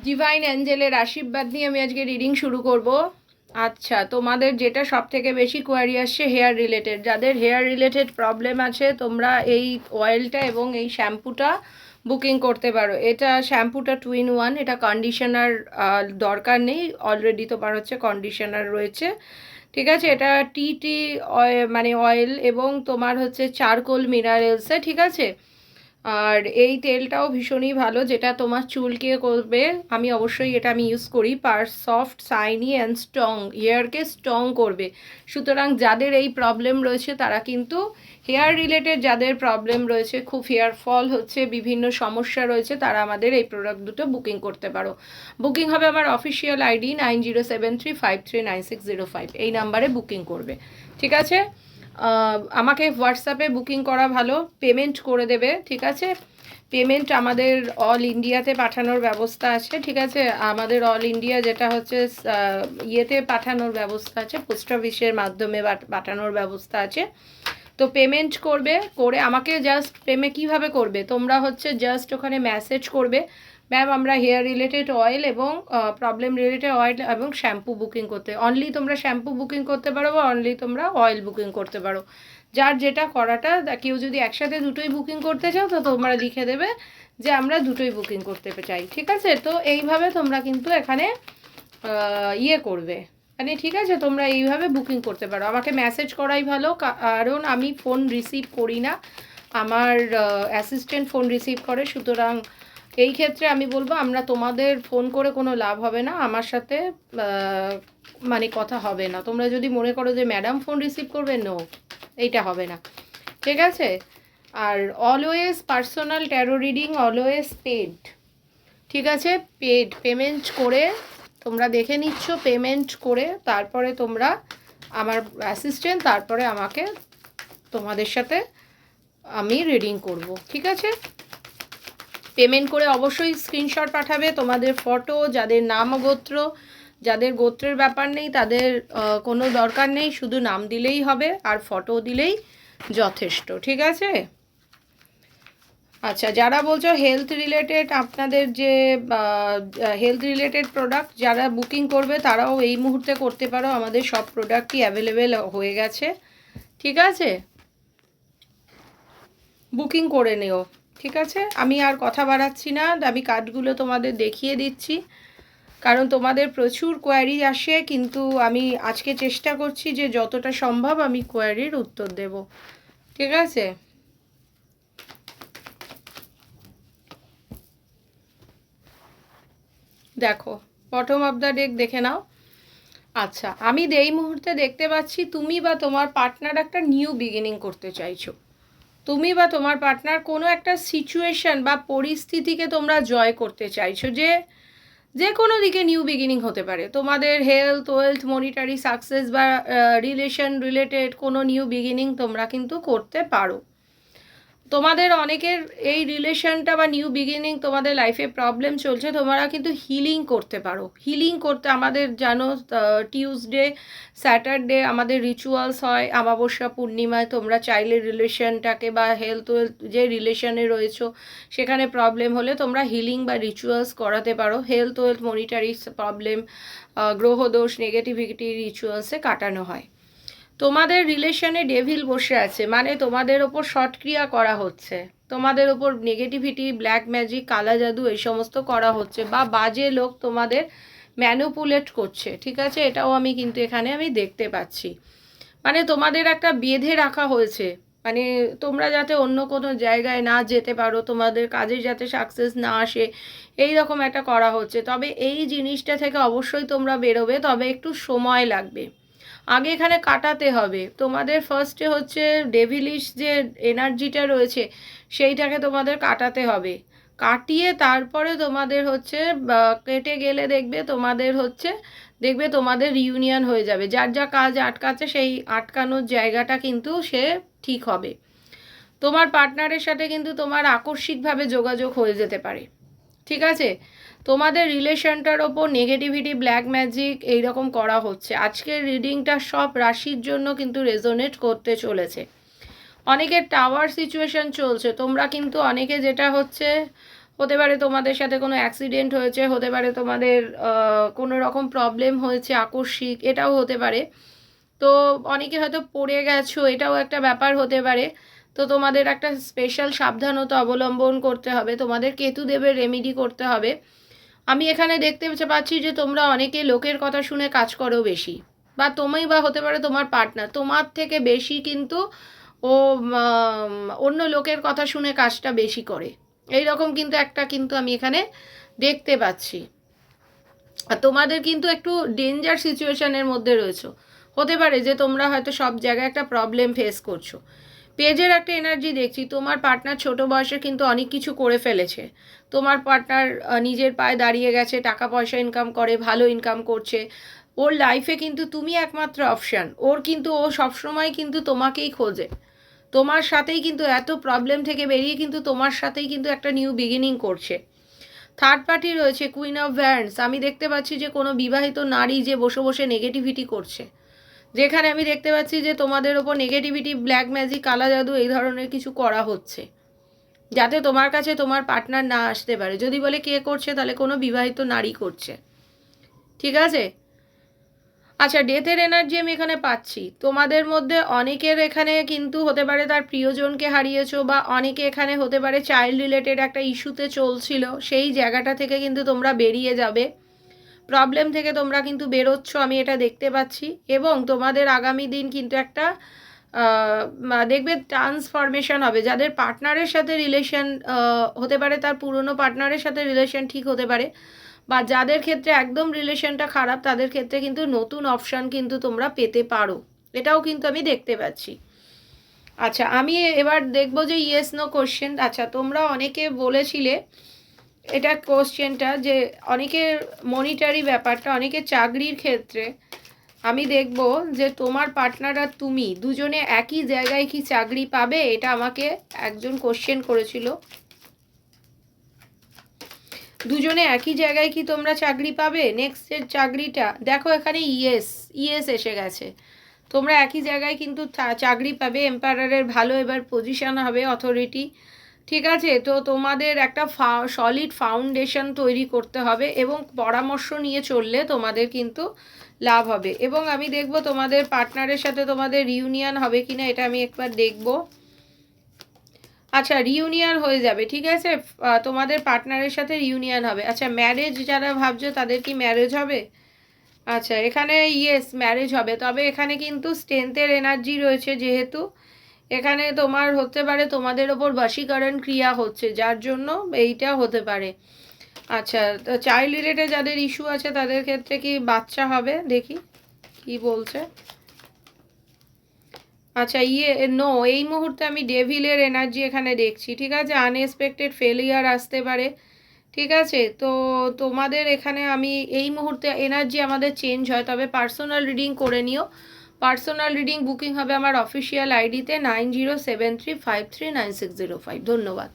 Divine অ্যাঞ্জেলের আশীর্বাদ নিয়ে আমি আজকে রিডিং শুরু করব। আচ্ছা, তোমাদের যেটা সব থেকে বেশি কোয়ারি আসছে হেয়ার রিলেটেড, যাদের হেয়ার রিলেটেড প্রবলেম আছে তোমরা এই অয়েলটা এবং এই শ্যাম্পুটা বুকিং করতে পারো। এটা শ্যাম্পুটা 2 in 1, এটা কন্ডিশনার দরকার নেই, অলরেডি তোমার হচ্ছে কন্ডিশনার রয়েছে। ঠিক আছে, এটা টি টি অয়েল মানে অয়েল এবং তোমার হচ্ছে চারকোল মিনারেলসে। ঠিক আছে, আর এই তেলটাও ভীষণই ভালো, যেটা তোমার চুলকে করবে। আমি অবশ্যই এটা আমি ইউজ করি। পার সফট শাইনি অ্যান্ড স্ট্রং, হেয়ারকে স্ট্রং করবে। সুতরাং যাদের এই প্রবলেম রয়েছে তারা কিন্তু হেয়ার রিলেটেড যাদের প্রবলেম রয়েছে, খুব হেয়ার ফল হচ্ছে, বিভিন্ন সমস্যা রয়েছে, তারা আমাদের এই প্রোডাক্ট দুটো বুকিং করতে পারো। বুকিং হবে আমার অফিসিয়াল আইডি 9073539605, এই নাম্বারে বুকিং করবে। ঠিক আছে, আমাকে হোয়াটসঅ্যাপে বুকিং করা ভালো, পেমেন্ট করে দেবে। ঠিক আছে, পেমেন্ট আমাদের অল ইন্ডিয়াতে পাঠানোর ব্যবস্থা আছে। ঠিক আছে, আমাদের অল ইন্ডিয়া যেটা হচ্ছে ইয়েতে পাঠানোর ব্যবস্থা আছে, পোস্ট অফিসের মাধ্যমে পাঠানোর ব্যবস্থা আছে। তো পেমেন্ট করবে, করে আমাকে জাস্ট কীভাবে করবে, তোমরা হচ্ছে জাস্ট ওখানে মেসেজ করবে, ম্যাম আমরা হেয়ার রিলেটেড অয়েল এবং প্রবলেম রিলেটেড অয়েল এবং শ্যাম্পু বুকিং করতে, অনলি তোমরা শ্যাম্পু বুকিং করতে পারো বা অনলি তোমরা অয়েল বুকিং করতে পারো, যার যেটা করাটা। কেউ যদি একসাথে দুটোই বুকিং করতে চাও তো তোমরা লিখে দেবে যে আমরা দুটোই বুকিং করতে চাই। ঠিক আছে, তো এইভাবে তোমরা কিন্তু এখানে ইয়ে করবে, মানে ঠিক আছে, তোমরা এইভাবে বুকিং করতে পারো। আমাকে মেসেজ করাই ভালো, কারণ আমি ফোন রিসিভ করি না, আমার অ্যাসিস্ট্যান্ট ফোন রিসিভ করে। সুতরাং এই ক্ষেত্রে আমি বলবো আমরা তোমাদের ফোন করে কোনো লাভ হবে না, আমার সাথে মানে কথা হবে না। তোমরা যদি মনে করো যে ম্যাডাম ফোন রিসিভ করবে, নো, এইটা হবে না। ঠিক আছে, আর always personal tarot reading always paid. ঠিক আছে, পেমেন্ট করে তোমরা দেখে নিচ্ছ, পেমেন্ট করে তারপরে তোমরা আমার অ্যাসিস্ট্যান্ট, তারপরে আমাকে তোমাদের সাথে আমি রিডিং করব। ঠিক আছে, পেমেন্ট করে অবশ্যই স্ক্রিনশট পাঠাবে তোমাদের ফটো, যাদের নাম গোত্র, যাদের গোত্রের ব্যাপার নেই তাদের কোনো দরকার নেই, শুধু নাম দিলেই হবে আর ফটো দিলেই যথেষ্ট। ঠিক আছে, আচ্ছা, যারা বলছো হেলথ রিলেটেড, আপনাদের যে হেলথ রিলেটেড প্রোডাক্ট যারা বুকিং করবে তারাও এই মুহূর্তে করতে পারো, আমাদের সব প্রোডাক্টই অ্যাভেলেবেল হয়ে গেছে। ঠিক আছে, বুকিং করে নিও। ঠিক আছে, আমি আর কথা বাড়াচ্ছি না, আমি কার্ডগুলো তোমাদের দেখিয়ে দিচ্ছি, কারণ তোমাদের প্রচুর কোয়ারি আসে, কিন্তু আমি আজকে চেষ্টা করছি যে যতটা সম্ভব আমি কোয়ারির উত্তর দেব। ঠিক আছে, দেখো বটম অফ দ্য ডেক দেখে নাও। আচ্ছা, আমি এই মুহূর্তে দেখতে পাচ্ছি তুমি বা তোমার পার্টনার একটা নিউ বিগিনিং করতে চাইছো। তুমি বা তোমার পার্টনার কোনো একটা সিচুয়েশন বা পরিস্থিতিকে তোমরা জয় করতে চাইছো, যে যে কোনো দিকে নিউ বিগিনিং হতে পারে। তোমাদের হেলথ, ওয়েলথ, মনিটারি সাকসেস বা রিলেশন রিলেটেড কোনো নিউ বিগিনিং তোমরা কিন্তু করতে পারো। তোমাদের অনেকের এই রিলেশনটা বা নিউ বিগিনিং, তোমাদের লাইফে প্রবলেম চলছে, তোমরা কিন্তু হিলিং করতে পারো। হিলিং করতে আমাদের জানো টিউসডে, স্যাটারডে আমাদের রিচুয়ালস হয়, অমাবস্যা, পূর্ণিমায় তোমরা চাইলে রিলেশনটাকে বা হেলথ ওয়েলথ যে রিলেশনে রয়েছো সেখানে প্রবলেম হলে তোমরা হিলিং বা রিচুয়ালস করাতে পারো। হেলথ ওয়েলথ মনিটারি প্রবলেম, গ্রহদোষ, নেগেটিভিটি রিচুয়ালসে কাটানো হয়। তোমাদের রিলেশনে ডেভিল বসে আছে, মানে তোমাদের ওপর সটক্রিয়া করা হচ্ছে, তোমাদের ওপর নেগেটিভিটি, ব্ল্যাক ম্যাজিক, কালা জাদু এই সমস্ত করা হচ্ছে, বা বাজে লোক তোমাদের ম্যানুপুলেট করছে। ঠিক আছে, এটাও আমি কিন্তু এখানে আমি দেখতে পাচ্ছি, মানে তোমাদের একটা বেঁধে রাখা হয়েছে, মানে তোমরা যাতে অন্য কোনো জায়গায় না যেতে পারো, তোমাদের কাজে যাতে সাকসেস না আসে, এই রকম একটা করা হচ্ছে। তবে এই জিনিসটা থেকে অবশ্যই তোমরা বেরোবে, তবে একটু সময় লাগবে, আগে এখানে কাটাতে হবে। তোমাদের ফার্স্টে হচ্ছে ডেভিলিশ যে এনার্জিটা রয়েছে সেইটাকে তোমাদের কাটাতে হবে, কাটিয়ে তারপরে তোমাদের হচ্ছে কেটে গেলে দেখবে তোমাদের রিউনিয়ন হয়ে যাবে, যার যা কাজ আটকাচ্ছে সেই আটকানোর জায়গাটা কিন্তু সে ঠিক হবে। তোমার পার্টনারের সাথে কিন্তু তোমার আকস্মিকভাবে যোগাযোগ হয়ে যেতে পারে। ঠিক আছে, তোমাদের রিলেশনটার ওপর নেগেটিভিটি, ব্ল্যাক ম্যাজিক এইরকম করা হচ্ছে। আজকের রিডিংটা সব রাশির জন্য কিন্তু রেজোনেট করতে চলেছে। অনেকের টাওয়ার সিচুয়েশন চলছে, তোমরা কিন্তু অনেকে যেটা হচ্ছে হতে পারে তোমাদের সাথে কোনো অ্যাক্সিডেন্ট হয়েছে, হতে পারে তোমাদের কোনো রকম প্রবলেম হয়েছে আকস্মিক, এটাও হতে পারে। তো অনেকে হয়তো পড়ে গেছো, এটাও একটা ব্যাপার হতে পারে। তো তোমাদের একটা স্পেশাল সাবধানতা অবলম্বন করতে হবে, তোমাদের কেতুদেবের রেমেডি করতে হবে। আমি এখানে দেখতে পাচ্ছি যে তোমরা অনেকে লোকের কথা শুনে কাজ করো বেশি, বা তুমি বা হতে পারে তোমার পার্টনার তোমার থেকে বেশি কিন্তু ও অন্য লোকের কথা শুনে কাজটা বেশি করে, এই রকম কিন্তু একটা কিন্তু আমি এখানে দেখতে পাচ্ছি। আর তোমাদের কিন্তু একটু ডেঞ্জার সিচুয়েশনের মধ্যে রয়েছে, হতে পারে যে তোমরা হয়তো সব জায়গায় একটা প্রবলেম ফেস করছো। পেজের একটা এনার্জি দেখছি, তোমার পার্টনার ছোট বয়সে কিন্তু অনেক কিছু করে ফেলেছে। তোমার পার্টনার নিজের পায়ে দাঁড়িয়ে গেছে, টাকা পয়সা ইনকাম করে, ভালো ইনকাম করছে। ওর লাইফে কিন্তু তুমি একমাত্র অপশান, ওর কিন্তু ও সবসময় কিন্তু তোমাকেই খোঁজে। তোমার সাথেই কিন্তু এত প্রবলেম থেকে বেরিয়ে কিন্তু তোমার সাথেই কিন্তু একটা নিউ বিগিনিং করছে। থার্ড পার্টি রয়েছে কুইন অফ ভ্যান্ডস। আমি দেখতে পাচ্ছি যে কোনো বিবাহিত নারী যে বসে বসে নেগেটিভিটি করছে, যেখানে আমি দেখতে পাচ্ছি যে তোমাদের ওপর নেগেটিভিটি, ব্ল্যাক ম্যাজিক, কালা জাদু এই ধরনের কিছু করা হচ্ছে, যাতে তোমার কাছে তোমার পার্টনার না আসতে পারে। যদি বলে কে করছে, তাহলে কোনো বিবাহিত নারী করছে, ঠিক আছে? আচ্ছা, ডেথের এনার্জি আমি এখানে পাচ্ছি। তোমাদের মধ্যে অনেকের এখানে কিন্তু হতে পারে তার প্রিয়জনকে হারিয়েছো, বা অনেকে এখানে হতে পারে চাইল্ড রিলেটেড একটা ইস্যুতে চলছিল, সেই জায়গাটা থেকে কিন্তু তোমরা বেরিয়ে যাবে। প্রবলেম থেকে তোমরা কিন্তু বেরোচ্ছ, আমি এটা দেখতে পাচ্ছি। এবং তোমাদের আগামী দিন কিন্তু একটা দেখবে ট্রান্সফরমেশন হবে। যাদের পার্টনারের সাথে রিলেশন হতে পারে, তার পুরনো পার্টনারের সাথে রিলেশন ঠিক হতে পারে, বা যাদের ক্ষেত্রে একদম রিলেশনটা খারাপ, তাদের ক্ষেত্রে কিন্তু নতুন অপশান কিন্তু তোমরা পেতে পারো, এটাও কিন্তু আমি দেখতে পাচ্ছি। আচ্ছা, আমি এবার দেখবো যে ইয়েস নো কোশ্চেন। আচ্ছা, তোমরা অনেকে বলেছিলে এটা কোশ্চেনটা, যে অনেকের মনিটারি ব্যাপারটা, অনেকে চাকরির ক্ষেত্রে। আমি দেখব যে তোমার পার্টনার আর তুমি দুজনে একই জায়গায় কি চাকরি পাবে, এটা আমাকে একজন কোশ্চেন করেছিল। দুজনে একই জায়গায় কি তোমরা চাকরি পাবে নেক্সটের চাকরিটা? দেখো এখানে ইয়েস, ইয়েস এসে গেছে। তোমরা একই জায়গায় কিন্তু চাকরি পাবে। এম্পায়ারের ভালো এবার পজিশন হবে, অথরিটি, ঠিক আছে? তো তোমাদের একটা সলিড ফাউন্ডেশন তৈরি করতে হবে, এবং পরামর্শ নিয়ে চললে তোমাদের কিন্তু লাভ হবে। এবং আমি দেখব তোমাদের পার্টনারের সাথে তোমাদের রিউনিয়ন হবে কিনা, এটা আমি একবার দেখব। আচ্ছা, রিউনিয়ন হয়ে যাবে, ঠিক আছে? তোমাদের পার্টনারের সাথে রিউনিয়ন হবে। আচ্ছা, ম্যারেজ যারা ভাবছো তাদের কি ম্যারেজ হবে? আচ্ছা, এখানে ইয়েস, ম্যারেজ হবে। তবে এখানে কিন্তু স্ট্রেংথের এনার্জি রয়েছে, যেহেতু এখানে তোমার হতে পারে তোমাদের ওপর বশীকরণ ক্রিয়া হচ্ছে, যার জন্য এইটা হতে পারে। আচ্ছা, তো চাইল্ড রিলেটেড যাদের ইস্যু আছে তাদের ক্ষেত্রে কি বাচ্চা হবে, দেখি কি বলছে। আচ্ছা, নো, এই মুহূর্তে আমি ডেভিলের এনার্জি এখানে দেখছি, ঠিক আছে? আনএক্সপেক্টেড ফেলিয়ার আসতে পারে, ঠিক আছে? তো তোমাদের এখানে আমি এই মুহূর্তে এনার্জি আমাদের চেঞ্জ হয়, তবে পার্সোনাল রিডিং করে নিও। পার্সোনাল রিডিং বুকিং হবে আমার অফিসিয়াল আইডিতে 9073539605। ধন্যবাদ।